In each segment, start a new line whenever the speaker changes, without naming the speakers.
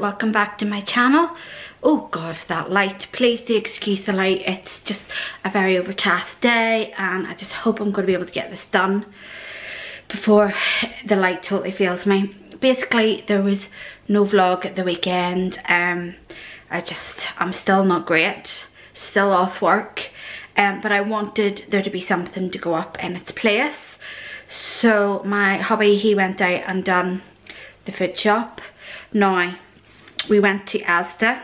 welcome back to my channel. Oh god, that light, please do excuse the light. It's just a very overcast day and I just hope I'm going to be able to get this done before the light totally fails me. Basically, there was no vlog at the weekend. I'm still not great, still off work, but I wanted there to be something to go up in its place. So my hubby, he went out and done the food shop. Now, we went to Asda.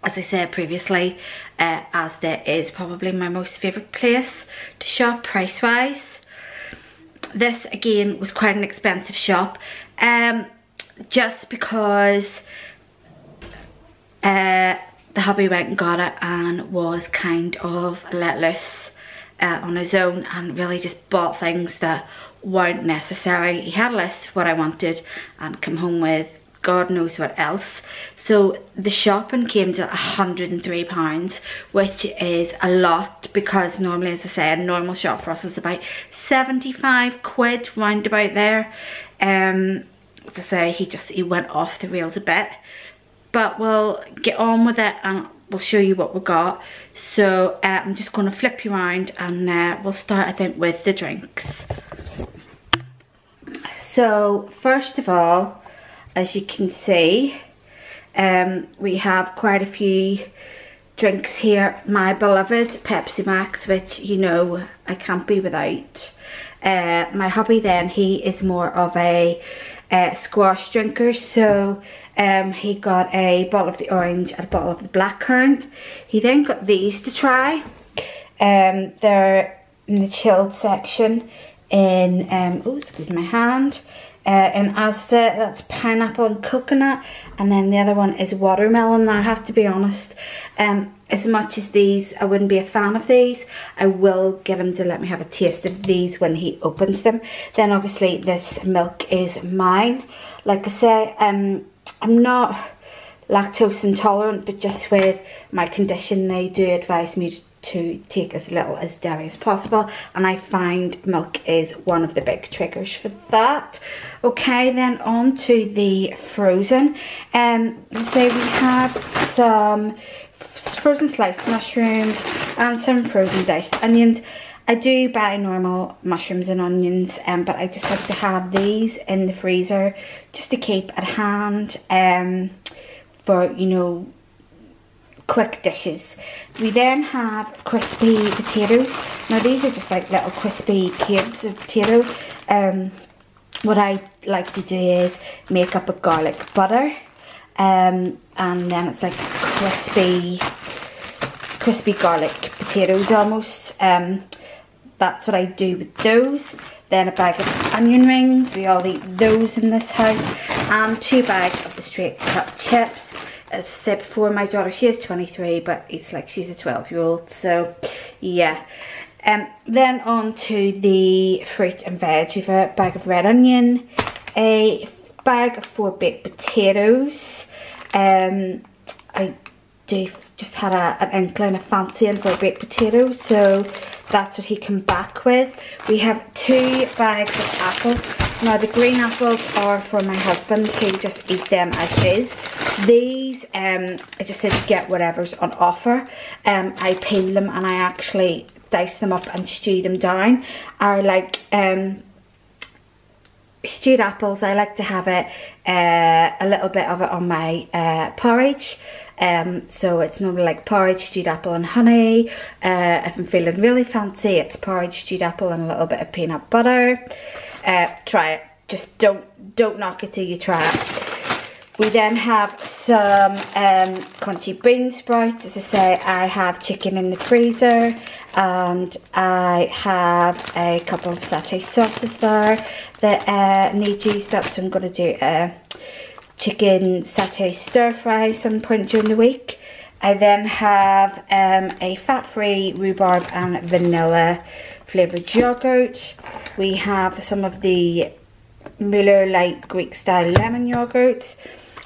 As I said previously, Asda is probably my most favourite place to shop price-wise. This, again, was quite an expensive shop, just because the hubby went and got it and was kind of let loose on his own and really just bought things that weren't necessary. He had a list of what I wanted and come home with God knows what else. So the shopping came to £103, which is a lot because normally, as I said, a normal shop for us is about 75 quid, round about there. As I say, he went off the rails a bit, but we'll get on with it and we'll show you what we got. So I'm just going to flip you around and we'll start, I think, with the drinks. So first of all, as you can see, we have quite a few drinks here. My beloved Pepsi Max, which you know I can't be without. My hubby then, he is more of a squash drinker, so he got a bottle of the orange and a bottle of the blackcurrant. He then got these to try. They're in the chilled section in, oh excuse my hand, in Asda. That's pineapple and coconut, and then the other one is watermelon. Now I have to be honest, as much as these, I wouldn't be a fan of these, I will get him to let me have a taste of these when he opens them. Then obviously this milk is mine. Like I say, I'm not lactose intolerant, but just with my condition they do advise me to take as little as dairy as possible, and I find milk is one of the big triggers for that. Okay, then on to the frozen. So we have some frozen sliced mushrooms and some frozen diced onions. I do buy normal mushrooms and onions, but I just like to have these in the freezer just to keep at hand for, you know, quick dishes. We then have crispy potatoes. Now these are just like little crispy cubes of potato. What I like to do is make up a garlic butter, and then it's like crispy garlic potatoes almost. That's what I do with those. Then a bag of onion rings, we all eat those in this house, and 2 bags of the straight cut chips. As I said before, my daughter, she is 23, but it's like she's a 12-year-old, so yeah. Then on to the fruit and veg. We have a bag of red onion, a bag of 4 baked potatoes. I do just had an inkling, a fancy in 4 baked potatoes, so that's what he came back with. We have 2 bags of apples. Now the green apples are for my husband, he'll just eat them as is. These, I just said to get whatever's on offer. I peel them and I actually dice them up and stew them down. I like stewed apples. I like to have it, a little bit of it on my porridge. So it's normally like porridge, stewed apple and honey. If I'm feeling really fancy, it's porridge, stewed apple and a little bit of peanut butter. Try it. Just don't knock it till you try it. We then have some crunchy bean sprouts. As I say, I have chicken in the freezer, and I have a couple of satay sauces there that need juiced up, so I'm going to do a chicken satay stir fry some point during the week. I then have a fat-free rhubarb and vanilla flavoured yogurt. We have some of the Muller Light Greek style lemon yogurts.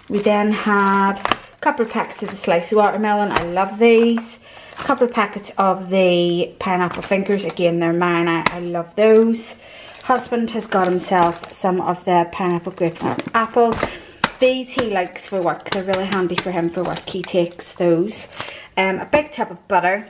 We then have a couple of packets of the sliced watermelon. I love these. A couple of packets of the pineapple fingers. Again, they're mine. I love those. Husband has got himself some of the pineapple grapes and apples. These he likes for work. They're really handy for him for work. He takes those. A big tub of butter.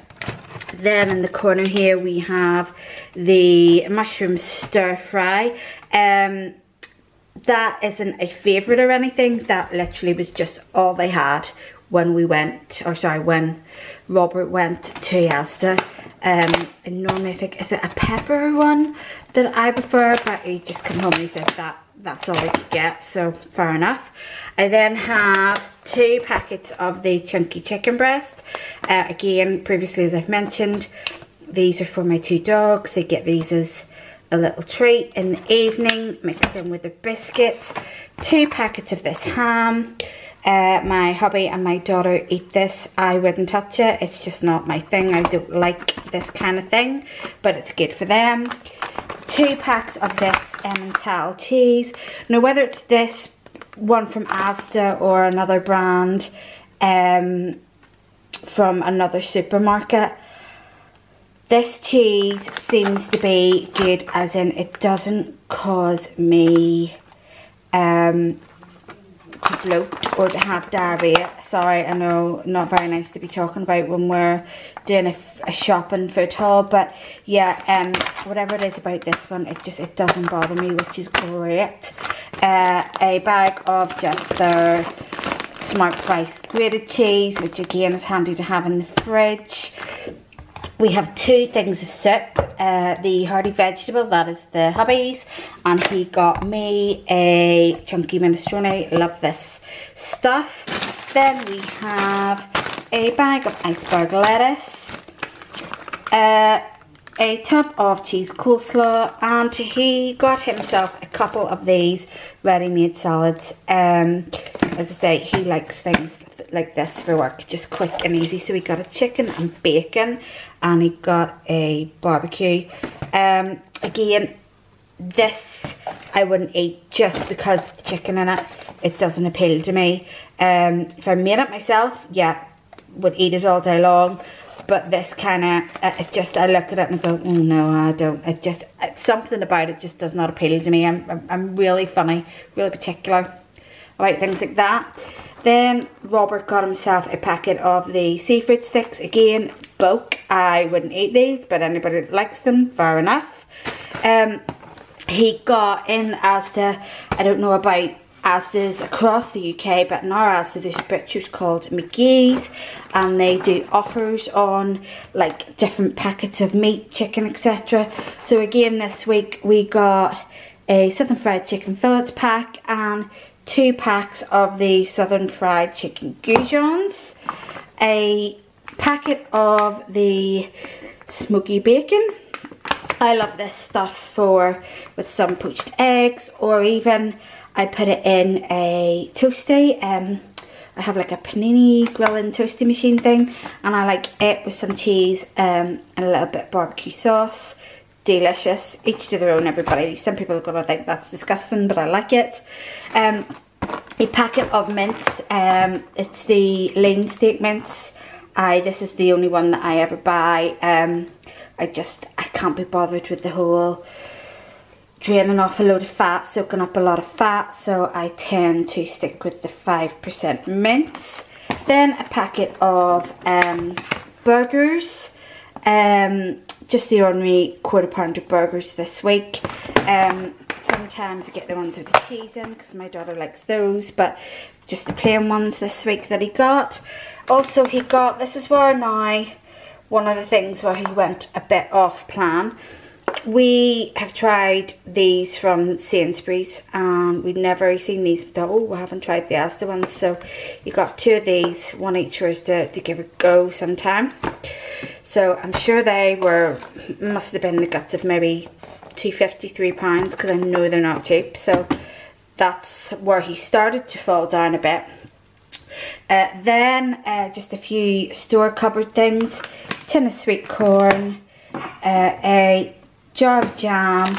Then in the corner here we have the mushroom stir fry. That isn't a favourite or anything. That literally was just all they had when we went, or sorry, when Robert went to Asda. And normally I think, is it a pepper one that I prefer? But he just came home and he said that's all I could get, so fair enough. I then have 2 packets of the chunky chicken breast. Again, previously as I've mentioned, these are for my 2 dogs. They get these as a little treat in the evening, mixed in with the biscuits. 2 packets of this ham. My hubby and my daughter eat this. I wouldn't touch it. It's just not my thing. I don't like this kind of thing, but it's good for them. 2 packs of this Emmental cheese. Now, whether it's this one from Asda or another brand from another supermarket, this cheese seems to be good, as in it doesn't cause me to bloat or to have diarrhea. Sorry, I know, not very nice to be talking about when we're doing a shopping food haul, but yeah, whatever it is about this one, it doesn't bother me, which is great. A bag of just their Smart Price grated cheese, which again is handy to have in the fridge. We have 2 things of soup. The hearty vegetable, that is the hubby's, and he got me a chunky minestrone. Love this stuff. Then we have a bag of iceberg lettuce, a tub of cheese coleslaw, and he got himself a couple of these ready-made salads. As I say, he likes things like this for work, just quick and easy. So he got a chicken and bacon, and he got a barbecue. Again, this I wouldn't eat just because of the chicken in it. It doesn't appeal to me. If I made it myself, yeah, would eat it all day long. But this kind of, I look at it and go, oh no, I don't. Something about it just does not appeal to me. I'm really funny, really particular about things like that. Then Robert got himself a packet of the seafood sticks. Again, bulk. I wouldn't eat these, but anybody that likes them, fair enough. He got in Asda, I don't know about Asda's across the UK, but in our Asda there's a butcher's called McGee's, and they do offers on like different packets of meat, chicken, etc. So again, this week we got a Southern Fried Chicken Fillets pack and 2 packs of the Southern Fried Chicken Goujons, a packet of the smoky bacon. I love this stuff with some poached eggs, or even I put it in a toasty. I have like a panini grilling toasty machine thing, and I like it with some cheese and a little bit of barbecue sauce. Delicious. Each to their own, everybody. Some people are going to think that's disgusting, but I like it. A packet of mints. It's the lean steak mints. This is the only one that I ever buy. I can't be bothered with the whole draining off a load of fat, soaking up a lot of fat, so I tend to stick with the 5% mints. Then a packet of burgers. Just the ordinary quarter-pounder burgers this week. Sometimes I get the ones with the cheese in because my daughter likes those, but just the plain ones this week that he got. Also, he got, this is where now, one of the things where he went a bit off plan. We have tried these from Sainsbury's, and we've never seen these. Oh, we haven't tried the Asda ones, so you got 2 of these, one each for us to give a go sometime. So I'm sure they must have been the guts of maybe £2.50, £3, because I know they're not cheap. So that's where he started to fall down a bit. Then just a few store cupboard things: tin of sweet corn, a jar of jam,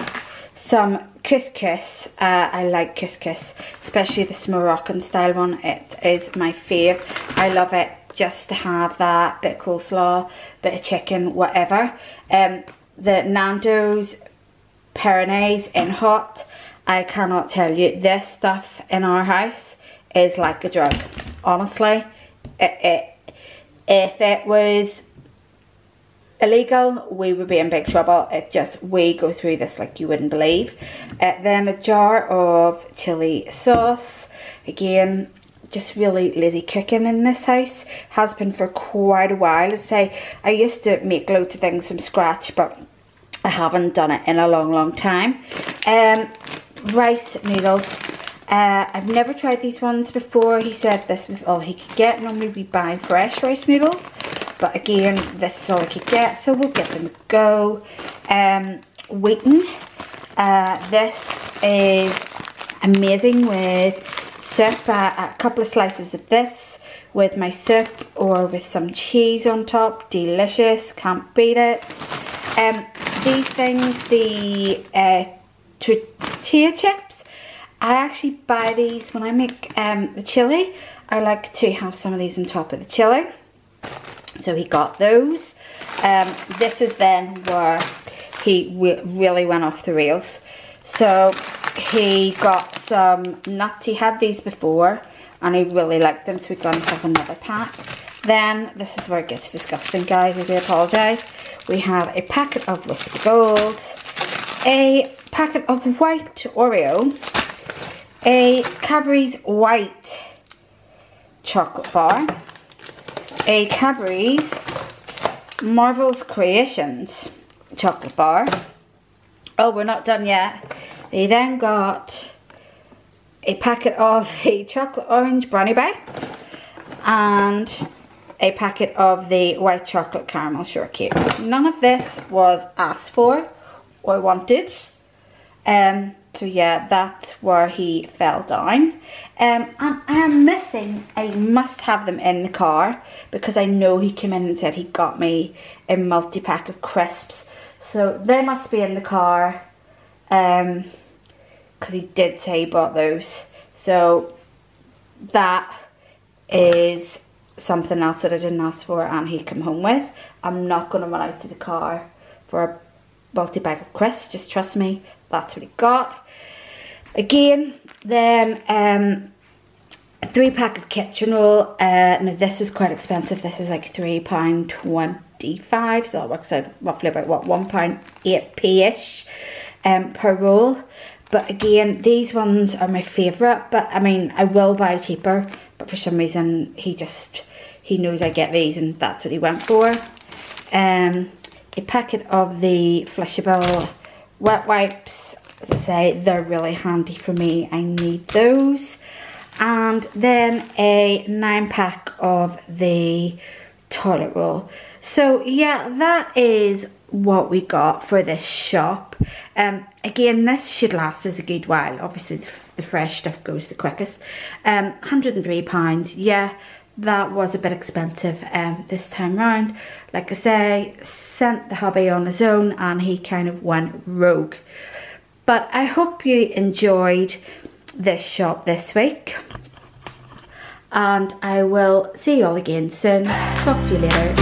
some couscous. I like couscous, especially this Moroccan style one. It is my fave. I love it just to have that bit of coleslaw, bit of chicken, whatever. The Nando's Pyrenees in hot. I cannot tell you, this stuff in our house is like a drug. Honestly, if it was illegal, we would be in big trouble. We go through this like you wouldn't believe. Then a jar of chili sauce. Again, just really lazy cooking in this house. Has been for quite a while. As I say, I used to make loads of things from scratch, but I haven't done it in a long time. Rice noodles. I've never tried these ones before. He said this was all he could get. Normally we buy fresh rice noodles, but again, this is all I could get, so we'll give them a go. Wheaten. This is amazing with soup. A couple of slices of this with my soup or with some cheese on top. Delicious, can't beat it. These things, the tortilla chips, I actually buy these when I make the chili. I like to have some of these on top of the chili. So he got those. This is then where he really went off the rails. So he got some nuts. He had these before and he really liked them, so we got himself another pack. Then, this is where it gets disgusting, guys, I do apologise. We have a packet of Whiskey Gold, a packet of white Oreo, a Cadbury's white chocolate bar, a Cadbury's Marvel's Creations chocolate bar. Oh, we're not done yet. They then got a packet of the chocolate orange brownie bites and a packet of the white chocolate caramel shortcake. None of this was asked for or wanted. So yeah, that's where he fell down. And I am missing, I must have them in the car because I know he came in and said he got me a multi-pack of crisps. So they must be in the car because he did say he bought those. So that is something else that I didn't ask for and he came home with. I'm not going to run out to the car for a multi-bag of crisps, just trust me, that's what he got. Again, then a 3-pack of kitchen roll. Now this is quite expensive. This is like £3.25, so it works out roughly about what, £1.08p-ish per roll. But again, these ones are my favourite, but I mean, I will buy cheaper, but for some reason he knows I get these and that's what he went for. A packet of the flushable wet wipes. As I say, they're really handy for me. I need those. And then a 9-pack of the toilet roll. So yeah, that is what we got for this shop. Again, this should last us a good while. Obviously the fresh stuff goes the quickest. £103. Yeah, that was a bit expensive this time round. Like I say, sent the hubby on his own and he kind of went rogue. But I hope you enjoyed this shop this week. And I will see you all again soon. Talk to you later.